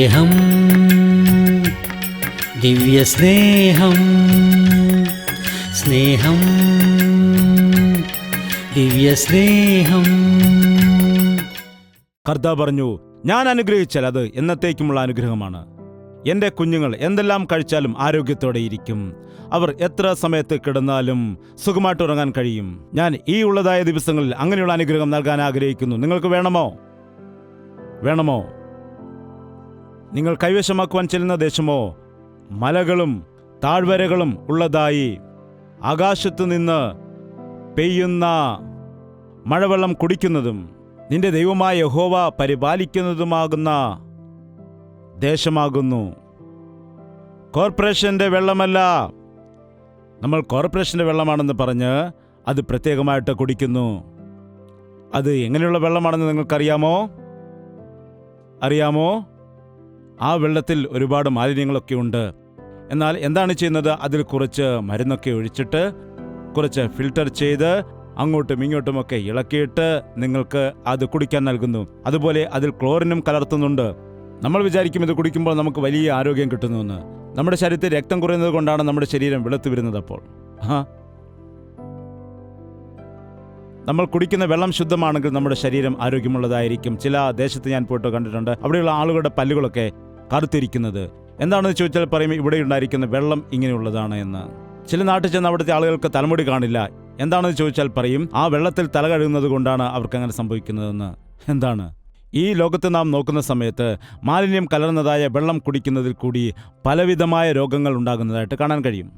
സ്നേഹം, ദിവ്യസ്നേഹം, സ്നേഹം, ദിവ്യസ്നേഹം. കർത്താവ് പറഞ്ഞു, ഞാൻ അനുഗ്രഹിച്ചാൽ അത് എന്നത്തേക്കുമുള്ള അനുഗ്രഹമാണ്. എൻ്റെ കുഞ്ഞുങ്ങൾ എന്തെല്ലാം കഴിച്ചാലും ആരോഗ്യത്തോടെ ഇരിക്കും. അവർ എത്ര സമയത്ത് കിടന്നാലും സുഖമായിട്ട് ഉറങ്ങാൻ കഴിയും. ഞാൻ ഈ ഉള്ളതായ ദിവസങ്ങളിൽ അങ്ങനെയുള്ള അനുഗ്രഹം നൽകാൻ ആഗ്രഹിക്കുന്നു. നിങ്ങൾക്ക് വേണമോ? നിങ്ങൾ കൈവശമാക്കുവാൻ ചെല്ലുന്ന ദേശമോ മലകളും താഴ്വരകളും ഉള്ളതായി, ആകാശത്തു നിന്ന് പെയ്യുന്ന മഴവെള്ളം കുടിക്കുന്നതും നിന്റെ ദൈവമായ യഹോവ പരിപാലിക്കുന്നതുമാകുന്ന ദേശമാകുന്നു. കോർപ്പറേഷന്റെ വെള്ളമല്ല. നമ്മൾ കോർപ്പറേഷന്റെ വെള്ളമാണെന്ന് പറഞ്ഞ് അത് പ്രത്യേകമായിട്ട് കുടിക്കുന്നു. അത് എങ്ങനെയുള്ള വെള്ളമാണെന്ന് നിങ്ങൾക്കറിയാമോ? ആ വെള്ളത്തിൽ ഒരുപാട് മാലിന്യങ്ങളൊക്കെ ഉണ്ട്. എന്നാൽ എന്താണ് ചെയ്യുന്നത്? അതിൽ കുറച്ച് മരുന്നൊക്കെ ഒഴിച്ചിട്ട് കുറച്ച് ഫിൽട്ടർ ചെയ്ത് അങ്ങോട്ടും ഇങ്ങോട്ടുമൊക്കെ ഇളക്കിയിട്ട് നിങ്ങൾക്ക് അത് കുടിക്കാൻ നൽകുന്നു. അതുപോലെ അതിൽ ക്ലോറിനും കലർത്തുന്നുണ്ട്. നമ്മൾ വിചാരിക്കും ഇത് കുടിക്കുമ്പോൾ നമുക്ക് വലിയ ആരോഗ്യം കിട്ടുന്നുവെന്ന്. നമ്മുടെ ശരീരത്തിൽ രക്തം കുറയുന്നത് കൊണ്ടാണ് നമ്മുടെ ശരീരം വെളുത്തു വരുന്നത്. അപ്പോൾ നമ്മൾ കുടിക്കുന്ന വെള്ളം ശുദ്ധമാണെങ്കിൽ നമ്മുടെ ശരീരം ആരോഗ്യമുള്ളതായിരിക്കും. ചില ദേശത്ത് ഞാൻ പോയിട്ട് കണ്ടിട്ടുണ്ട്, അവിടെയുള്ള ആളുകളുടെ പല്ലുകളൊക്കെ കറുത്തിരിക്കുന്നത്. എന്താണെന്ന് ചോദിച്ചാൽ പറയും, ഇവിടെ ഉണ്ടായിരിക്കുന്ന വെള്ളം ഇങ്ങനെയുള്ളതാണ് എന്ന്. ചില നാട്ടിൽ ചെന്ന് അവിടുത്തെ ആളുകൾക്ക് തലമുടി കാണില്ല. എന്താണെന്ന് ചോദിച്ചാൽ പറയും, ആ വെള്ളത്തിൽ തല കഴുകുന്നത് കൊണ്ടാണ് അവർക്ക് അങ്ങനെ സംഭവിക്കുന്നതെന്ന്. എന്താണ്? ഈ ലോകത്ത് നാം നോക്കുന്ന സമയത്ത് മാലിന്യം കലർന്നതായ വെള്ളം കുടിക്കുന്നതിൽ കൂടി പലവിധമായ രോഗങ്ങൾ ഉണ്ടാകുന്നതായിട്ട് കാണാൻ കഴിയും.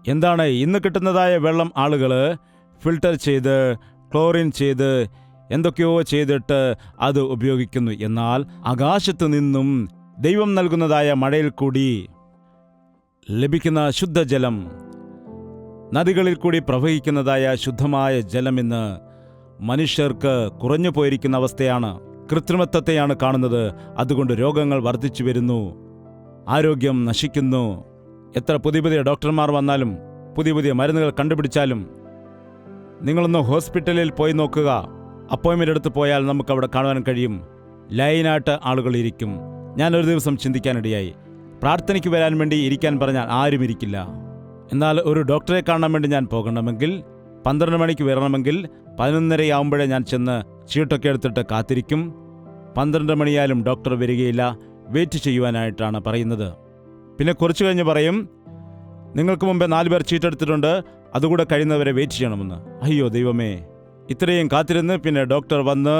എന്താണ്? ഇന്ന് കിട്ടുന്നതായ വെള്ളം ആളുകൾ ഫിൽട്ടർ ചെയ്ത് ക്ലോറിൻ ചെയ്ത് എന്തൊക്കെയോ ചെയ്തിട്ട് അത് ഉപയോഗിക്കുന്നു. എന്നാൽ ആകാശത്തു നിന്നും ദൈവം നൽകുന്നതായ മഴയിൽ കൂടി ലഭിക്കുന്ന ശുദ്ധജലം, നദികളിൽ കൂടി പ്രവഹിക്കുന്നതായ ശുദ്ധമായ ജലമിന്ന് മനുഷ്യർക്ക് കുറഞ്ഞു പോയിരിക്കുന്ന അവസ്ഥയാണ്. കൃത്രിമത്വത്തെയാണ് കാണുന്നത്. അതുകൊണ്ട് രോഗങ്ങൾ വർദ്ധിച്ചു വരുന്നു, ആരോഗ്യം നശിക്കുന്നു. എത്ര പുതിയ ഡോക്ടർമാർ വന്നാലും പുതിയ മരുന്നുകൾ കണ്ടുപിടിച്ചാലും നിങ്ങളൊന്ന് ഹോസ്പിറ്റലിൽ പോയി നോക്കുക. അപ്പോയിൻമെൻ്റ് എടുത്ത് പോയാൽ നമുക്ക് അവിടെ കാണുവാൻ കഴിയും, ലൈനായിട്ട് ആളുകൾ ഇരിക്കും. ഞാനൊരു ദിവസം ചിന്തിക്കാനിടയായി, പ്രാർത്ഥനയ്ക്ക് വരാൻ വേണ്ടി ഇരിക്കാൻ പറഞ്ഞാൽ ആരും ഇരിക്കില്ല. എന്നാൽ ഒരു ഡോക്ടറെ കാണാൻ വേണ്ടി ഞാൻ പോകണമെങ്കിൽ 12 മണിക്ക് വരണമെങ്കിൽ 11:30 ഞാൻ ചെന്ന് ചീട്ടൊക്കെ എടുത്തിട്ട് കാത്തിരിക്കും. 12 മണിയായാലും ഡോക്ടർ വരികയില്ല. വെയിറ്റ് ചെയ്യുവാനായിട്ടാണ് പറയുന്നത്. പിന്നെ കുറച്ച് കഴിഞ്ഞ് പറയും, നിങ്ങൾക്ക് മുമ്പേ 4 പേർ ചീട്ടെടുത്തിട്ടുണ്ട്, അതുകൂടെ കഴിയുന്നവരെ വെയിറ്റ് ചെയ്യണമെന്ന്. അയ്യോ ദൈവമേ! ഇത്രയും കാത്തിരുന്ന് പിന്നെ ഡോക്ടർ വന്ന്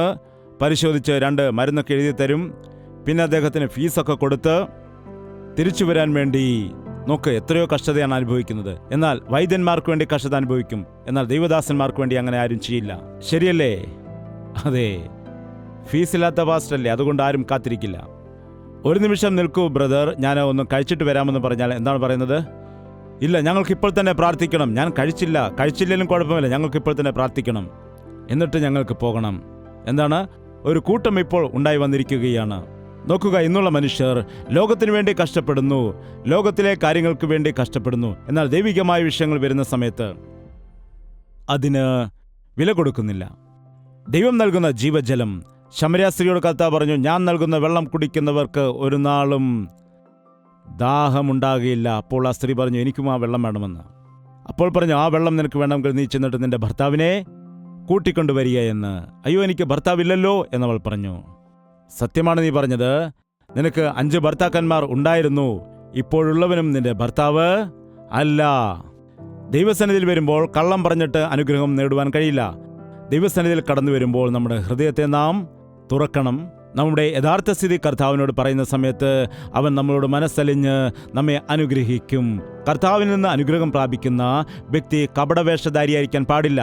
പരിശോധിച്ച് 2 മരുന്നൊക്കെ എഴുതി തരും. പിന്നെ അദ്ദേഹത്തിന് ഫീസൊക്കെ കൊടുത്ത് തിരിച്ചു വരാൻ വേണ്ടി നോക്ക്, എത്രയോ കഷ്ടതയാണ് അനുഭവിക്കുന്നത്. എന്നാൽ വൈദ്യന്മാർക്ക് വേണ്ടി കഷ്ടത അനുഭവിക്കും, എന്നാൽ ദൈവദാസന്മാർക്ക് വേണ്ടി അങ്ങനെ ആരും ചെയ്യില്ല. ശരിയല്ലേ? അതെ, ഫീസില്ലാത്ത പാസ്റ്റല്ലേ, അതുകൊണ്ട് ആരും കാത്തിരിക്കില്ല. ഒരു നിമിഷം നിൽക്കൂ ബ്രദർ, ഞാൻ ഒന്ന് കഴിച്ചിട്ട് വരാമെന്ന് പറഞ്ഞാൽ എന്താണ് പറയുന്നത്? ഇല്ല, ഞങ്ങൾക്ക് ഇപ്പോൾ തന്നെ പ്രാർത്ഥിക്കണം. ഞാൻ കഴിച്ചില്ലെങ്കിലും കുഴപ്പമില്ല, ഞങ്ങൾക്ക് ഇപ്പോൾ തന്നെ പ്രാർത്ഥിക്കണം, എന്നിട്ട് ഞങ്ങൾക്ക് പോകണം. എന്താണ്? ഒരു കൂട്ടം ഇപ്പോൾ ഉണ്ടായി വന്നിരിക്കുകയാണ്. നോക്കുക, ഇന്നുള്ള മനുഷ്യർ ലോകത്തിന് വേണ്ടി കഷ്ടപ്പെടുന്നു, ലോകത്തിലെ കാര്യങ്ങൾക്ക് വേണ്ടി കഷ്ടപ്പെടുന്നു. എന്നാൽ ദൈവികമായ വിഷയങ്ങൾ വരുന്ന സമയത്ത് അതിന് വില കൊടുക്കുന്നില്ല. ദൈവം നൽകുന്ന ജീവജലം, ശമര്യ സ്ത്രീയോട് കർത്താവ് പറഞ്ഞു, ഞാൻ നൽകുന്ന വെള്ളം കുടിക്കുന്നവർക്ക് ഒരു നാളും ദാഹമുണ്ടാകുകയില്ല. അപ്പോൾ ആ സ്ത്രീ പറഞ്ഞു, എനിക്കും ആ വെള്ളം വേണമെന്ന്. അപ്പോൾ പറഞ്ഞു, ആ വെള്ളം നിനക്ക് വേണമെങ്കിൽ നീ ചെന്നിട്ട് നിന്റെ ഭർത്താവിനെ കൂട്ടിക്കൊണ്ടുവരിക എന്ന്. അയ്യോ, എനിക്ക് ഭർത്താവില്ലല്ലോ എന്നവൾ പറഞ്ഞു. സത്യമാണ് നീ പറഞ്ഞത്, നിനക്ക് 5 ഭർത്താക്കന്മാർ ഉണ്ടായിരുന്നു, ഇപ്പോഴുള്ളവനും നിന്റെ ഭർത്താവ് അല്ല. ദൈവസന്നിധിയിൽ വരുമ്പോൾ കള്ളം പറഞ്ഞിട്ട് അനുഗ്രഹം നേടുവാൻ കഴിയില്ല. ദൈവസന്നിധിയിൽ കടന്നു വരുമ്പോൾ നമ്മുടെ ഹൃദയത്തെ നാം തുറക്കണം. നമ്മുടെ യഥാർത്ഥ സ്ഥിതി കർത്താവിനോട് പറയുന്ന സമയത്ത് അവൻ നമ്മളോട് മനസ്സലിഞ്ഞ് നമ്മെ അനുഗ്രഹിക്കും. കർത്താവിൽ നിന്ന് അനുഗ്രഹം പ്രാപിക്കുന്ന വ്യക്തി കപടവേഷധാരിയായിരിക്കാൻ പാടില്ല.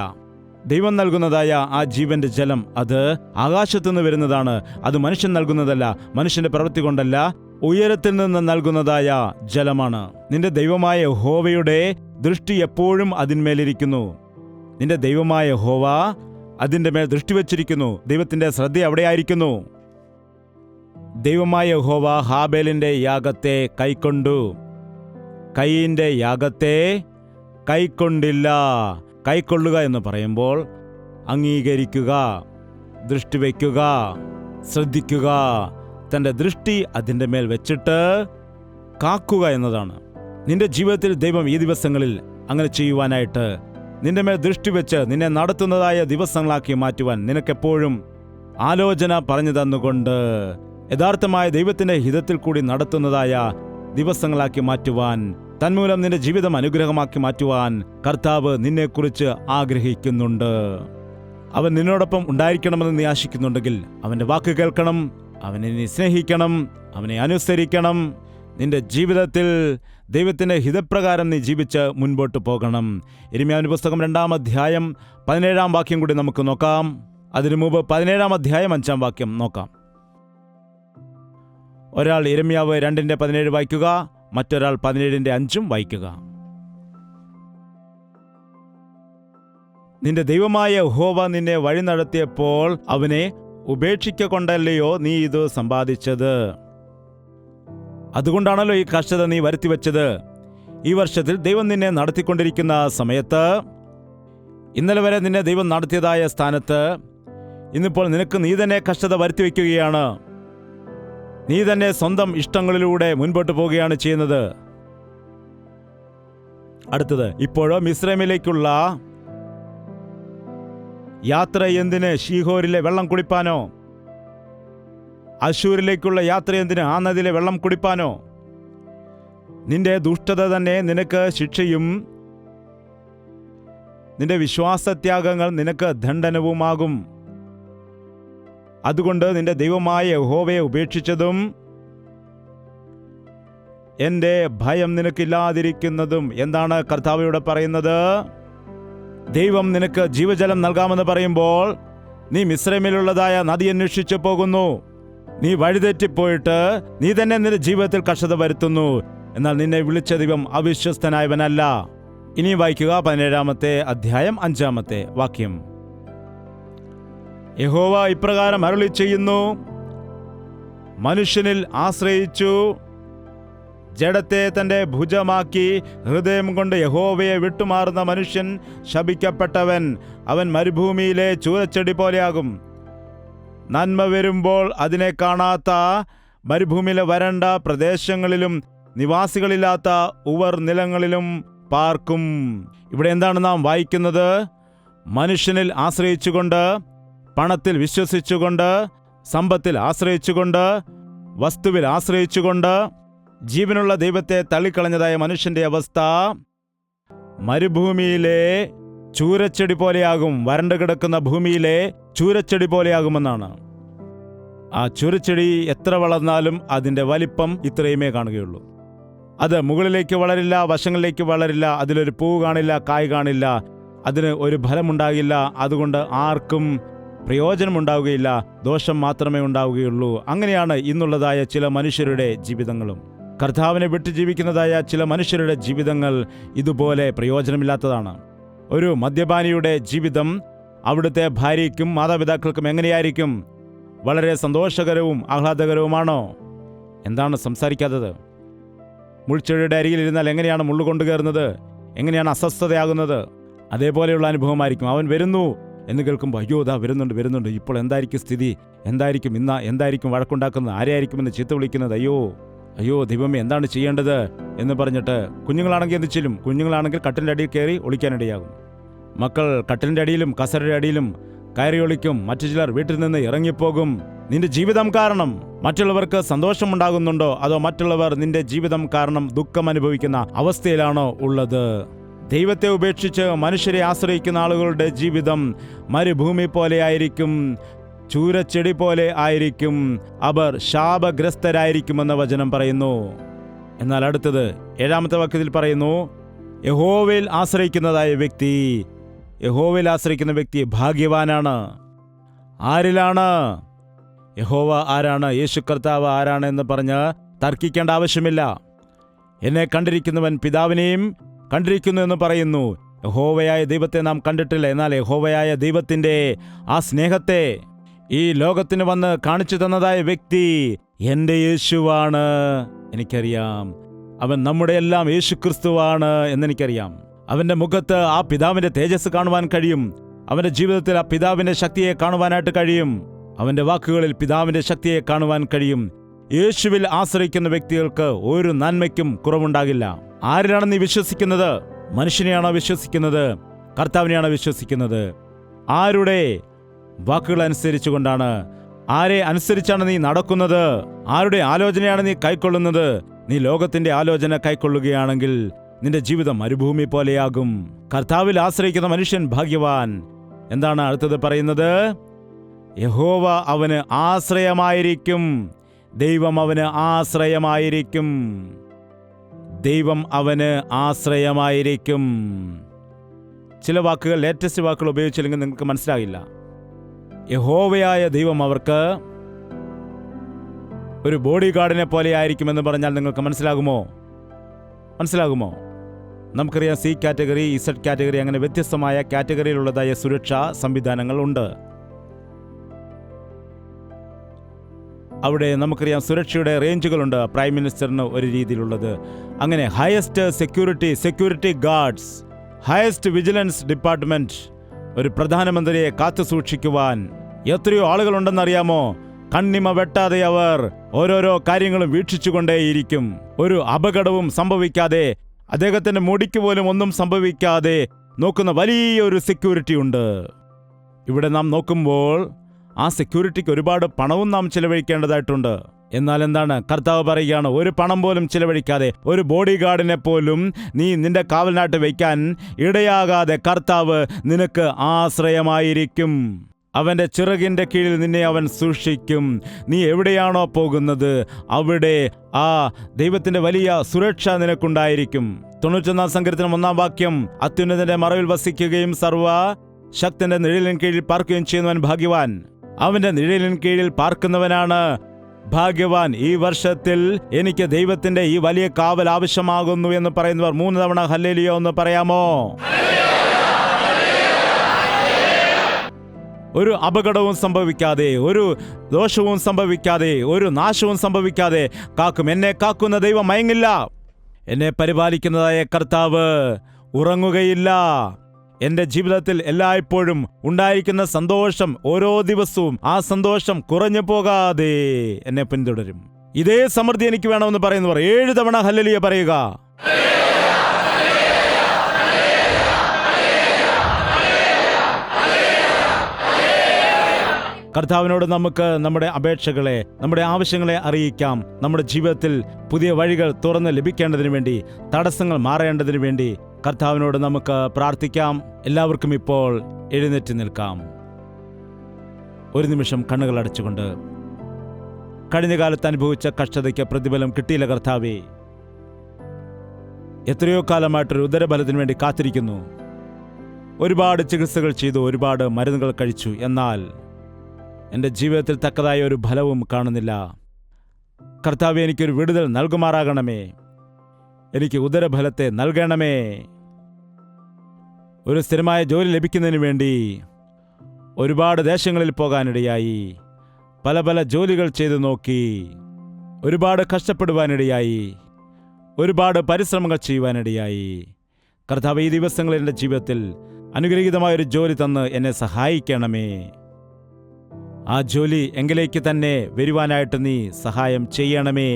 ദൈവം നൽകുന്നതായ ആ ജീവന്റെ ജലം അത് ആകാശത്തുനിന്ന് വരുന്നതാണ്. അത് മനുഷ്യൻ നൽകുന്നതല്ല, മനുഷ്യന്റെ പ്രവൃത്തി കൊണ്ടല്ല, ഉയരത്തിൽ നിന്ന് നൽകുന്നതായ ജലമാണ്. നിന്റെ ദൈവമായ യഹോവയുടെ ദൃഷ്ടി എപ്പോഴും അതിന്മേലിരിക്കുന്നു. നിന്റെ ദൈവമായ യഹോവ അതിൻ്റെ മേൽ ദൃഷ്ടി വച്ചിരിക്കുന്നു. ദൈവത്തിന്റെ ശ്രദ്ധ അവിടെയായിരിക്കുന്നു. ദൈവമായ യഹോവ ഹാബേലിന്റെ യാഗത്തെ കൈക്കൊണ്ടു, കയീന്റെ യാഗത്തെ കൈക്കൊണ്ടില്ല. കൈക്കൊള്ളുക എന്ന് പറയുമ്പോൾ അംഗീകരിക്കുക, ദൃഷ്ടി വയ്ക്കുക, ശ്രദ്ധിക്കുക, തൻ്റെ ദൃഷ്ടി അതിൻ്റെ മേൽ വെച്ചിട്ട് കാക്കുക എന്നതാണ്. നിന്റെ ജീവിതത്തിൽ ദൈവം ഈ ദിവസങ്ങളിൽ അങ്ങനെ ചെയ്യുവാനായിട്ട് നിന്റെ മേൽ ദൃഷ്ടി വെച്ച് നിന്നെ നടത്തുന്നതായ ദിവസങ്ങളാക്കി മാറ്റുവാൻ നിനക്കെപ്പോഴും ആലോചന പറഞ്ഞു തന്നുകൊണ്ട് യഥാർത്ഥമായ ദൈവത്തിൻ്റെ ഹിതത്തിൽ കൂടി നടത്തുന്നതായ ദിവസങ്ങളാക്കി മാറ്റുവാൻ, തന്മൂലം നിന്റെ ജീവിതം അനുഗ്രഹമാക്കി മാറ്റുവാൻ കർത്താവ് നിന്നെക്കുറിച്ച് ആഗ്രഹിക്കുന്നുണ്ട്. അവൻ നിന്നോടൊപ്പം ഉണ്ടായിരിക്കണമെന്ന് നീ ആശിക്കുന്നുണ്ടെങ്കിൽ അവൻ്റെ വാക്ക് കേൾക്കണം, അവനെ നീ സ്നേഹിക്കണം, അവനെ അനുസരിക്കണം. നിന്റെ ജീവിതത്തിൽ ദൈവത്തിൻ്റെ ഹിതപ്രകാരം നീ ജീവിച്ച് മുൻപോട്ട് പോകണം. യിരെമ്യാവിന്റെ പുസ്തകം 2-ാം അധ്യായം 17-ാം വാക്യം കൂടി നമുക്ക് നോക്കാം. അതിനു മുമ്പ് 17-ാം അധ്യായം 5-ാം വാക്യം നോക്കാം. ഒരാൾ യിരെമ്യാവ് 2:17 വായിക്കുക, മറ്റൊരാൾ 17:5 വായിക്കുക. നിന്റെ ദൈവമായ യഹോവ നിന്നെ വഴി നടത്തിയപ്പോൾ അവനെ ഉപേക്ഷിക്കൊണ്ടല്ലയോ നീ ഇത് സമ്പാദിച്ചത്. അതുകൊണ്ടാണല്ലോ ഈ കഷ്ടത നീ വരുത്തിവെച്ചത്. ഈ വർഷത്തിൽ ദൈവം നിന്നെ നടത്തിക്കൊണ്ടിരിക്കുന്ന സമയത്ത്, ഇന്നലെ വരെ നിന്നെ ദൈവം നടത്തിയതായ സ്ഥാനത്ത് ഇന്നിപ്പോൾ നിനക്ക് നീ തന്നെ കഷ്ടത വരുത്തിവെക്കുകയാണ്. നീ തന്നെ സ്വന്തം ഇഷ്ടങ്ങളിലൂടെ മുൻപോട്ട് പോവുകയാണ് ചെയ്യുന്നത്. അടുത്തത്, ഇപ്പോഴോ മിസ്രൈമിലേക്കുള്ള യാത്ര എന്തിന്? ഷീഹോരിലെ വെള്ളം കുടിപ്പാനോ? അശൂരിലേക്കുള്ള യാത്ര എന്തിന്? ആ നദിയിലെ വെള്ളം കുടിപ്പാനോ? നിന്റെ ദുഷ്ടത തന്നെ നിനക്ക് ശിക്ഷയും നിന്റെ വിശ്വാസത്യാഗങ്ങൾ നിനക്ക് ദണ്ഡനവുമാകും. അതുകൊണ്ട് നിന്റെ ദൈവമായ യഹോവയെ ഉപേക്ഷിച്ചതും എൻ്റെ ഭയം നിനക്കില്ലാതിരിക്കുന്നതും. എന്താണ് കർത്താവയോട് പറയുന്നത്? ദൈവം നിനക്ക് ജീവജലം നൽകാമെന്ന് പറയുമ്പോൾ നീ മിസ്രൈമിലുള്ളതായ നദി അന്വേഷിച്ചു പോകുന്നു. നീ വഴിതെറ്റിപ്പോയിട്ട് നീ തന്നെ നിന്റെ ജീവിതത്തിൽ കഷ്ടത വരുത്തുന്നു. എന്നാൽ നിന്നെ വിളിച്ച ദൈവം അവിശ്വസ്തനായവനല്ല. ഇനി വായിക്കുക 17-ാമത്തെ അധ്യായം 5-ാമത്തെ വാക്യം. യഹോവ ഇപ്രകാരം അരുളി ചെയ്യുന്നു, മനുഷ്യനിൽ ആശ്രയിച്ചു ജഡത്തെ തന്റെ ഭുജമാക്കി ഹൃദയം കൊണ്ട് യഹോവയെ വിട്ടുമാറുന്ന മനുഷ്യൻ ശപിക്കപ്പെട്ടവൻ. അവൻ മരുഭൂമിയിലെ ചൂരച്ചെടി പോലെയാകും. നന്മ വരുമ്പോൾ അതിനെ കാണാത്ത മരുഭൂമിയിലെ വരണ്ട പ്രദേശങ്ങളിലും നിവാസികളില്ലാത്ത ഉവർ നിലങ്ങളിലും പാർക്കും. ഇവിടെ എന്താണ് നാം വായിക്കുന്നത്? മനുഷ്യനിൽ ആശ്രയിച്ചുകൊണ്ട്, പണത്തിൽ വിശ്വസിച്ചുകൊണ്ട്, സമ്പത്തിൽ ആശ്രയിച്ചുകൊണ്ട്, വസ്തുവിൽ ആശ്രയിച്ചുകൊണ്ട് ജീവനുള്ള ദൈവത്തെ തള്ളിക്കളഞ്ഞതായ മനുഷ്യന്റെ അവസ്ഥ മരുഭൂമിയിലെ ചൂരച്ചെടി പോലെയാകും. വരണ്ടു കിടക്കുന്ന ഭൂമിയിലെ ചൂരച്ചെടി പോലെയാകുമെന്നാണ്. ആ ചൂരച്ചെടി എത്ര വളർന്നാലും അതിൻ്റെ വലിപ്പം ഇത്രയുമേ കാണുകയുള്ളൂ. അത് മുകളിലേക്ക് വളരില്ല, വശങ്ങളിലേക്ക് വളരില്ല, അതിലൊരു പൂവ് കാണില്ല, കായ് കാണില്ല, അതിന് ഒരു ഫലമുണ്ടാകില്ല. അതുകൊണ്ട് ആർക്കും പ്രയോജനമുണ്ടാവുകയില്ല, ദോഷം മാത്രമേ ഉണ്ടാവുകയുള്ളൂ. അങ്ങനെയാണ് ഇന്നുള്ളതായ ചില മനുഷ്യരുടെ ജീവിതങ്ങളും. കർത്താവിനെ വിട്ടു ജീവിക്കുന്നതായ ചില മനുഷ്യരുടെ ജീവിതങ്ങൾ ഇതുപോലെ പ്രയോജനമില്ലാത്തതാണ്. ഒരു മദ്യപാനിയുടെ ജീവിതം അവിടുത്തെ ഭാര്യയ്ക്കും മാതാപിതാക്കൾക്കും എങ്ങനെയായിരിക്കും? വളരെ സന്തോഷകരവും ആഹ്ലാദകരവുമാണോ? എന്താണ് സംസാരിക്കാത്തത്? മുൾച്ചെടിയുടെ അരികിലിരുന്നാൽ എങ്ങനെയാണ് മുള്ളുകൊണ്ട് കയറുന്നത്? എങ്ങനെയാണ് അസ്വസ്ഥതയാകുന്നത്? അതേപോലെയുള്ള അനുഭവമായിരിക്കും. അവൻ വരുന്നു എന്ന് കേൾക്കുമ്പോൾ അയ്യോ ദാ വരുന്നുണ്ട്, ഇപ്പോൾ എന്തായിരിക്കും സ്ഥിതി? എന്തായിരിക്കും വഴക്കുണ്ടാക്കുന്നത്? ആരെയായിരിക്കുമെന്ന് ചീത്ത വിളിക്കുന്നത്? അയ്യോ ദൈവമേ, എന്താണ് ചെയ്യേണ്ടത് എന്ന് പറഞ്ഞിട്ട് കുഞ്ഞുങ്ങളാണെങ്കിൽ എന്ത് ചെയ്യും? കുഞ്ഞുങ്ങളാണെങ്കിൽ കട്ടിലിൻ്റെ അടിയിൽ കയറി ഒളിക്കാനിടയാകും. മക്കൾ കട്ടിലിൻ്റെ അടിയിലും കസരയുടെ അടിയിലും കയറി ഒളിക്കും. മറ്റു ചിലർ വീട്ടിൽ നിന്ന് ഇറങ്ങിപ്പോകും. നിന്റെ ജീവിതം കാരണം മറ്റുള്ളവർക്ക് സന്തോഷമുണ്ടാകുന്നുണ്ടോ? അതോ മറ്റുള്ളവർ നിന്റെ ജീവിതം കാരണം ദുഃഖം അനുഭവിക്കുന്ന അവസ്ഥയിലാണോ ഉള്ളത്? ദൈവത്തെ ഉപേക്ഷിച്ച് മനുഷ്യരെ ആശ്രയിക്കുന്ന ആളുകളുടെ ജീവിതം മരുഭൂമി പോലെ ആയിരിക്കും, ചൂരച്ചെടി പോലെ ആയിരിക്കും. അവർ ശാപഗ്രസ്തരായിരിക്കുമെന്ന വചനം പറയുന്നു. എന്നാൽ അടുത്തത് 7-ാമത്തെ വാക്യത്തിൽ പറയുന്നു, യഹോവയിൽ ആശ്രയിക്കുന്നതായ വ്യക്തി ഭാഗ്യവാനാണ്. ആരിലാണ്? യഹോവ ആരാണ്, യേശു കർത്താവ് ആരാണ് എന്ന് പറഞ്ഞ് തർക്കിക്കേണ്ട ആവശ്യമില്ല. എന്നെ കണ്ടിരിക്കുന്നവൻ പിതാവിനെയും കണ്ടിരിക്കുന്നു എന്ന് പറയുന്നു. യഹോവയായ ദൈവത്തെ നാം കണ്ടിട്ടില്ല. എന്നാൽ യഹോവയായ ദൈവത്തിൻ്റെ ആ സ്നേഹത്തെ ഈ ലോകത്തിന് വന്ന് കാണിച്ചു തന്നതായ വ്യക്തി എൻ്റെ യേശുവാണ്. എനിക്കറിയാം അവൻ നമ്മുടെ എല്ലാം യേശു ക്രിസ്തുവാണ് എന്നെനിക്കറിയാം. അവൻ്റെ മുഖത്ത് ആ പിതാവിൻ്റെ തേജസ് കാണുവാൻ കഴിയും. അവൻ്റെ ജീവിതത്തിൽ ആ പിതാവിൻ്റെ ശക്തിയെ കാണുവാനായിട്ട് കഴിയും. അവൻ്റെ വാക്കുകളിൽ പിതാവിൻ്റെ ശക്തിയെ കാണുവാൻ കഴിയും. യേശുവിൽ ആശ്രയിക്കുന്ന വ്യക്തികൾക്ക് ഒരു നന്മയ്ക്കും കുറവുണ്ടാകില്ല. ആരിലാണ് നീ വിശ്വസിക്കുന്നത്? മനുഷ്യനെയാണോ വിശ്വസിക്കുന്നത്? കർത്താവിനെയാണോ വിശ്വസിക്കുന്നത്? ആരുടെ വാക്കുകൾ അനുസരിച്ചുകൊണ്ടാണ്, ആരെ അനുസരിച്ചാണ് നീ നടക്കുന്നത്? ആരുടെ ആലോചനയാണ് നീ കൈക്കൊള്ളുന്നത്? നീ ലോകത്തിന്റെ ആലോചന കൈക്കൊള്ളുകയാണെങ്കിൽ നിന്റെ ജീവിതം മരുഭൂമി പോലെയാകും. കർത്താവിൽ ആശ്രയിക്കുന്ന മനുഷ്യൻ ഭാഗ്യവാൻ. എന്താണ് അടുത്തത് പറയുന്നത്? യഹോവ അവന് ആശ്രയമായിരിക്കും. ദൈവം അവന് ആശ്രയമായിരിക്കും. ദൈവം അവന് ആശ്രയമായിരിക്കും. ചില വാക്കുകൾ, ലേറ്റസ്റ്റ് വാക്കുകൾ ഉപയോഗിച്ചില്ലെങ്കിൽ നിങ്ങൾക്ക് മനസ്സിലാകില്ല. യഹോവയായ ദൈവം അവർക്ക് ഒരു ബോഡി ഗാർഡിനെ പോലെ ആയിരിക്കുമെന്ന് പറഞ്ഞാൽ നിങ്ങൾക്ക് മനസ്സിലാകുമോ? നമുക്കറിയാം, സി കാറ്റഗറി, ഇസഡ് കാറ്റഗറി, അങ്ങനെ വ്യത്യസ്തമായ കാറ്റഗറിയിലുള്ളതായ സുരക്ഷാ സംവിധാനങ്ങൾ ഉണ്ട്. അവിടെ നമുക്കറിയാം സുരക്ഷയുടെ റേഞ്ചുകളുണ്ട്. പ്രൈം മിനിസ്റ്ററിന് ഒരു രീതിയിലുള്ളത്, അങ്ങനെ highest security guards, highest vigilance department, ഒരു പ്രധാനമന്ത്രിയെ കാത്തു സൂക്ഷിക്കുവാൻ എത്രയോ ആളുകളുണ്ടെന്നറിയാമോ? കണ്ണിമ വെട്ടാതെ അവർ ഓരോരോ കാര്യങ്ങളും വീക്ഷിച്ചുകൊണ്ടേയിരിക്കും. ഒരു അപകടവും സംഭവിക്കാതെ, അദ്ദേഹത്തിന്റെ മുടിക്ക് പോലും ഒന്നും സംഭവിക്കാതെ നോക്കുന്ന വലിയൊരു സെക്യൂരിറ്റി ഉണ്ട്. ഇവിടെ നാം നോക്കുമ്പോൾ ആ സെക്യൂരിറ്റിക്ക് ഒരുപാട് പണവും നാം ചിലവഴിക്കേണ്ടതായിട്ടുണ്ട്. എന്നാൽ എന്താണ് കർത്താവ് പറയുകയാണ്? ഒരു പണം പോലും ചിലവഴിക്കാതെ, ഒരു ബോഡി ഗാർഡിനെ പോലും നീ നിന്റെ കാവലിനായിട്ട് വയ്ക്കാൻ ഇടയാകാതെ കർത്താവ് നിനക്ക് ആശ്രയമായിരിക്കും. അവന്റെ ചിറകിന്റെ കീഴിൽ നിന്നെ അവൻ സൂക്ഷിക്കും. നീ എവിടെയാണോ പോകുന്നത് അവിടെ ആ ദൈവത്തിന്റെ വലിയ സുരക്ഷ നിനക്കുണ്ടായിരിക്കും. 91 സങ്കീർത്തനം 1 വാക്യം, അത്യുന്നതന്റെ മറവിൽ വസിക്കുകയും സർവ ശക്തന്റെ നിഴലിൻ കീഴിൽ പാർക്കുകയും ചെയ്യുന്നവൻ ഭാഗ്യവാൻ. അവന്റെ നിഴലിൻ കീഴിൽ പാർക്കുന്നവനാണ് ഭാഗ്യവാൻ. ഈ വർഷത്തിൽ എനിക്ക് ദൈവത്തിന്റെ ഈ വലിയ കാവൽ ആവശ്യമാകുന്നു എന്ന് പറയുന്നവർ 3 തവണ ഹല്ലേലൂയ എന്ന് പറയാമോ? ഒരു അപകടവും സംഭവിക്കാതെ, ഒരു ദോഷവും സംഭവിക്കാതെ, ഒരു നാശവും സംഭവിക്കാതെ കാക്കും. എന്നെ കാക്കുന്ന ദൈവം മയങ്ങില്ല. എന്നെ പരിപാലിക്കുന്നതായ കർത്താവ് ഉറങ്ങുകയില്ല. എൻ്റെ ജീവിതത്തിൽ എല്ലായ്പ്പോഴും ഉണ്ടായിരിക്കുന്ന സന്തോഷം, ഓരോ ദിവസവും ആ സന്തോഷം കുറഞ്ഞു പോകാതെ എന്നെ പിന്തുടരും. ഇതേ സമൃദ്ധി എനിക്ക് വേണമെന്ന് പറയുന്നവർ 7 തവണ ഹല്ലേലൂയ പറയുക. കർത്താവിനോട് നമുക്ക് നമ്മുടെ അപേക്ഷകളെ, നമ്മുടെ ആവശ്യങ്ങളെ അറിയിക്കാം. നമ്മുടെ ജീവിതത്തിൽ പുതിയ വഴികൾ തുറന്ന് ലഭിക്കേണ്ടതിന് വേണ്ടി, തടസ്സങ്ങൾ മാറേണ്ടതിന് വേണ്ടി കർത്താവിനോട് നമുക്ക് പ്രാർത്ഥിക്കാം. എല്ലാവർക്കും ഇപ്പോൾ എഴുന്നേറ്റ് നിൽക്കാം. ഒരു നിമിഷം കണ്ണുകൾ അടച്ചുകൊണ്ട്, കഴിഞ്ഞ കാലത്ത് അനുഭവിച്ച കഷ്ടതയ്ക്ക് പ്രതിഫലം കിട്ടിയില്ല കർത്താവേ. എത്രയോ കാലമായിട്ടൊരു ഉദരബലത്തിന് വേണ്ടി കാത്തിരിക്കുന്നു. ഒരുപാട് ചികിത്സകൾ ചെയ്തു, ഒരുപാട് മരുന്നുകൾ കഴിച്ചു. എന്നാൽ എൻ്റെ ജീവിതത്തിൽ തക്കതായ ഒരു ഫലവും കാണുന്നില്ല. കർത്താവേ, എനിക്കൊരു വിടുതൽ നൽകുമാറാകണമേ. എനിക്ക് ഉദരഫലത്തെ നൽകണമേ. ഒരു സ്ഥിരമായ ജോലി ലഭിക്കുന്നതിന് വേണ്ടി ഒരുപാട് ദേശങ്ങളിൽ പോകാനിടയായി. പല പല ജോലികൾ ചെയ്തു നോക്കി. ഒരുപാട് കഷ്ടപ്പെടുവാനിടയായി. ഒരുപാട് പരിശ്രമങ്ങൾ ചെയ്യുവാനിടയായി. കർത്താവ്, ഈ ദിവസങ്ങളിൽ എൻ്റെ ജീവിതത്തിൽ അനുഗ്രഹീതമായൊരു ജോലി തന്ന് എന്നെ സഹായിക്കണമേ. ആ ജോലി എങ്കിലേക്ക് തന്നെ വരുവാനായിട്ട് നീ സഹായം ചെയ്യണമേ.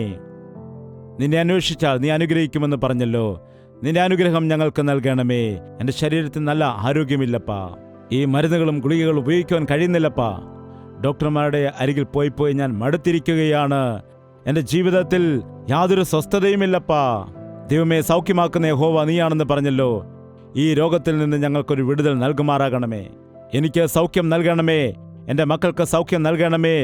നിന്നെ അന്വേഷിച്ചാൽ നീ അനുഗ്രഹിക്കുമെന്ന് പറഞ്ഞല്ലോ. നിന്റെ അനുഗ്രഹം ഞങ്ങൾക്ക് നൽകണമേ. എൻ്റെ ശരീരത്തിൽ നല്ല ആരോഗ്യമില്ലപ്പാ. ഈ മരുന്നുകളും ഗുളികകളും ഉപയോഗിക്കുവാൻ കഴിയുന്നില്ലപ്പാ. ഡോക്ടർമാരുടെ അരികിൽ പോയി ഞാൻ മടുത്തിരിക്കുകയാണ്. എൻ്റെ ജീവിതത്തിൽ യാതൊരു സ്വസ്ഥതയുമില്ലപ്പാ. ദൈവമേ, സൗഖ്യമാക്കുന്ന യഹോവ നീയാണെന്ന് പറഞ്ഞല്ലോ. ഈ രോഗത്തിൽ നിന്ന് ഞങ്ങൾക്കൊരു വിടുതൽ നൽകുമാറാകണമേ. എനിക്ക് സൗഖ്യം നൽകണമേ. എൻ്റെ മക്കൾക്ക് സൗഖ്യം നൽകണമേ.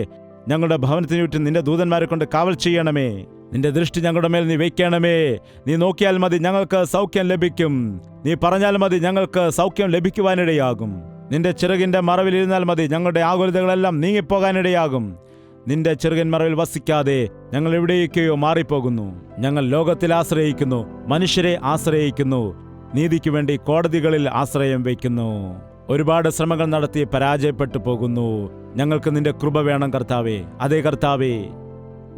ഞങ്ങളുടെ ഭവനത്തിന് ചുറ്റും നിന്റെ ദൂതന്മാരെ കൊണ്ട് കാവൽ ചെയ്യണമേ. നിന്റെ ദൃഷ്ടി ഞങ്ങളുടെ മേൽ നീ വയ്ക്കണമേ. നീ നോക്കിയാൽ മതി, ഞങ്ങൾക്ക് സൗഖ്യം ലഭിക്കും. നീ പറഞ്ഞാൽ മതി, ഞങ്ങൾക്ക് സൗഖ്യം ലഭിക്കുവാനിടയാകും. നിന്റെ ചിറകിൻ്റെ മറവിലിരുന്നാൽ മതി, ഞങ്ങളുടെ ആകുലതകളെല്ലാം നീങ്ങിപ്പോകാനിടയാകും. നിന്റെ ചിറകിൻ മറവിൽ വസിക്കാതെ ഞങ്ങൾ എവിടേക്കോ മാറിപ്പോകുന്നു. ഞങ്ങൾ ലോകത്തിൽ ആശ്രയിക്കുന്നു, മനുഷ്യരെ ആശ്രയിക്കുന്നു, നീതിക്ക് വേണ്ടി കോടതികളിൽ ആശ്രയം വയ്ക്കുന്നു. ഒരുപാട് ശ്രമങ്ങൾ നടത്തി പരാജയപ്പെട്ടു പോകുന്നു. ഞങ്ങൾക്ക് നിന്റെ കൃപ വേണം കർത്താവേ. അതേ കർത്താവേ,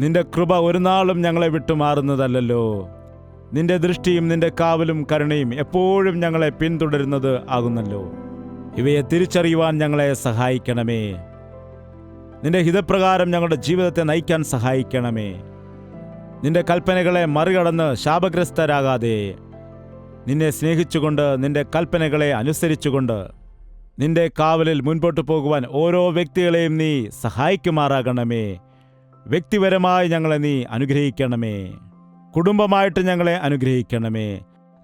നിന്റെ കൃപ ഒരു നാളും ഞങ്ങളെ വിട്ടുമാറുന്നതല്ലോ. നിന്റെ ദൃഷ്ടിയും നിന്റെ കാവലും കരുണയും എപ്പോഴും ഞങ്ങളെ പിന്തുടരുന്നത് ആകുന്നല്ലോ. ഇവയെ തിരിച്ചറിയുവാൻ ഞങ്ങളെ സഹായിക്കണമേ. നിന്റെ ഹിതപ്രകാരം ഞങ്ങളുടെ ജീവിതത്തെ നയിക്കാൻ സഹായിക്കണമേ. നിന്റെ കൽപ്പനകളെ മറികടന്ന് ശാപഗ്രസ്തരാകാതെ നിന്നെ സ്നേഹിച്ചുകൊണ്ട് നിന്റെ കൽപ്പനകളെ അനുസരിച്ചുകൊണ്ട് നിന്റെ കാവലിൽ മുൻപോട്ട് പോകുവാൻ ഓരോ വ്യക്തികളെയും നീ സഹായിക്കുമാറാകണമേ. വ്യക്തിപരമായി ഞങ്ങളെ നീ അനുഗ്രഹിക്കണമേ. കുടുംബമായിട്ട് ഞങ്ങളെ അനുഗ്രഹിക്കണമേ.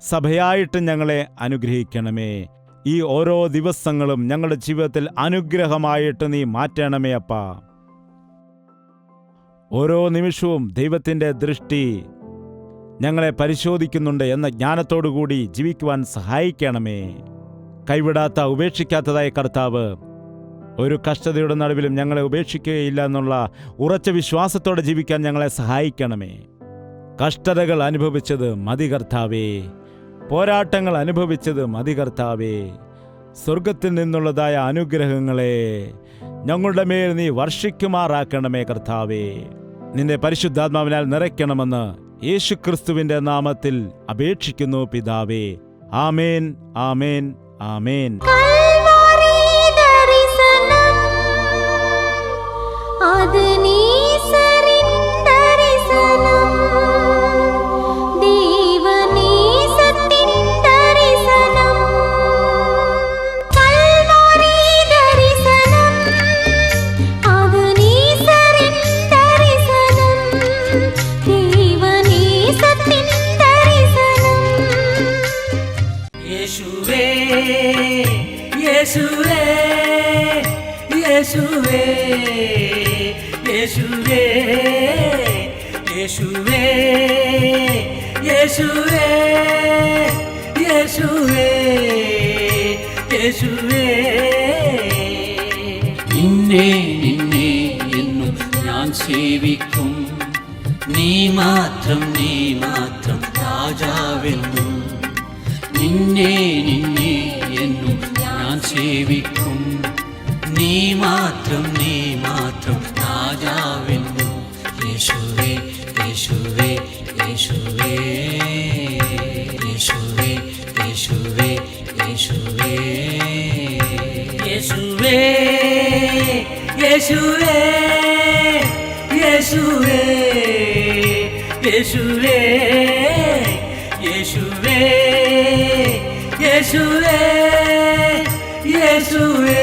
സഭയായിട്ട് ഞങ്ങളെ അനുഗ്രഹിക്കണമേ. ഈ ഓരോ ദിവസങ്ങളും ഞങ്ങളുടെ ജീവിതത്തിൽ അനുഗ്രഹമായിട്ട് നീ മാറ്റണമേ അപ്പാ. ഓരോ നിമിഷവും ദൈവത്തിൻ്റെ ദൃഷ്ടി ഞങ്ങളെ പരിശോധിക്കുന്നുണ്ട് എന്ന ജ്ഞാനത്തോടുകൂടി ജീവിക്കുവാൻ സഹായിക്കണമേ. കൈവിടാത്ത ഉപേക്ഷിക്കാത്തതായ കർത്താവ് ഒരു കഷ്ടതയുടെ നടുവിലും ഞങ്ങളെ ഉപേക്ഷിക്കുകയില്ല എന്നുള്ള ഉറച്ച വിശ്വാസത്തോടെ ജീവിക്കാൻ ഞങ്ങളെ സഹായിക്കണമേ. കഷ്ടതകൾ അനുഭവിച്ചത് മതി കർത്താവേ. പോരാട്ടങ്ങൾ അനുഭവിച്ചത് മതി കർത്താവേ. സ്വർഗത്തിൽ നിന്നുള്ളതായ അനുഗ്രഹങ്ങളെ ഞങ്ങളുടെ മേൽ നീ വർഷിക്കുമാറാക്കണമേ കർത്താവേ. നിന്റെ പരിശുദ്ധാത്മാവിനാൽ നിറയ്ക്കണമെന്ന് യേശുക്രിസ്തുവിന്റെ നാമത്തിൽ അപേക്ഷിക്കുന്നു പിതാവേ. ആമേൻ, ആമേൻ, ആമേൻ. യേശുവേ യേശുവേ യേശുവേ യേശുവേ യേശുവേ യേശുവേ യേശുവേ നിന്നെ നിന്നെ എന്നും ഞാൻ സേവിക്കും. നീ മാത്രം രാജാവെന്നും. നിന്നെ നിന്നെ എന്നും ഞാൻ സേവിക്കും. നീ മാത്രം രാജാവെന്നും. യേശുവേ യേശുവേ യേശുവേ യേശുവേ യേശുവേ യേശുവേ യേശുവേ യേശുവേ യേശുവേ യേശുവേ യേശുവേ യേശുവേ യേശുവേ